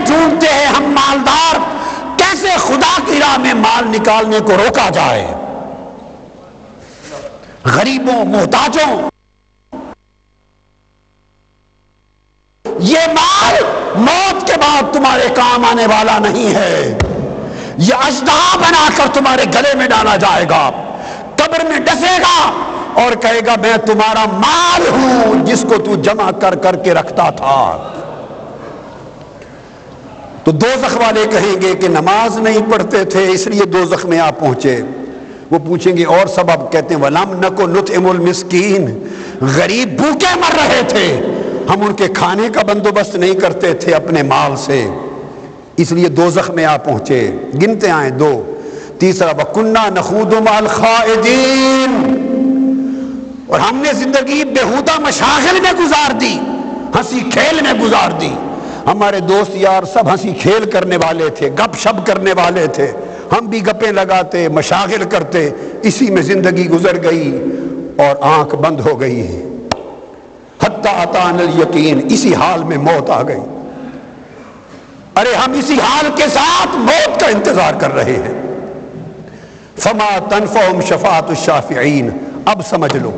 ڈھونڈتے ہیں ہم مالدار کیسے خدا کی راہ میں مال نکالنے کو روکا جائے. غریبوں محتاجوں یہ مال موت کے بعد تمہارے کام آنے والا نہیں ہے. یہ اژدہا بنا کر تمہارے گلے میں ڈالا جائے گا, قبر میں ڈسے گا اور کہے گا میں تمہارا مال ہوں جس کو تو جمع کر کر کے رکھتا تھا. تو دوزخ والے کہیں گے کہ نماز نہیں پڑھتے تھے اس لیے دوزخ میں آپ پہنچے. وہ پوچھیں گے اور سبب, کہتے ہیں وَلَمْ نَكُ نُطْعِمُ الْمِسْكِينَ, غریب بھوکے مر رہے تھے, ہم ان کے کھانے کا بندوبست نہیں کرتے تھے اپنے مال سے, اس لیے دوزخ میں آپ پہنچے. گنتے آئیں 2. تیسرا وَكُنَّا نَخُوضُ مَعَ الْخَائِضِينَ, اور ہم نے زندگی بےہودہ مشاغل میں گزار دی, ہنسی کھیل میں گزار دی. ہمارے دوست یار سب ہنسی کھیل کرنے والے تھے, گپ شپ کرنے والے تھے, ہم بھی گپیں لگاتے مشاغل کرتے, اسی میں زندگی گزر گئی اور آنکھ بند ہو گئی. حتی اتانا الیقین, اسی حال میں موت آ گئی. ارے ہم اسی حال کے ساتھ موت کا انتظار کر رہے ہیں. فما تنفعهم شفاعت الشافعین. اب سمجھ لو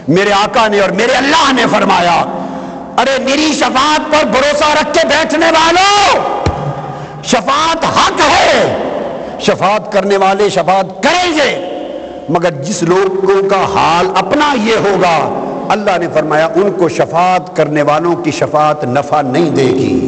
میرے آقا نے اور میرے اللہ نے فرمایا ارے میری شفاعت پر بھروسہ رکھ کے بیٹھنے والوں, شفاعت حق ہے, شفاعت کرنے والے شفاعت کریں گے, مگر جس لوگوں کا حال اپنا یہ ہوگا اللہ نے فرمایا ان کو شفاعت کرنے والوں کی شفاعت نفع نہیں دے گی.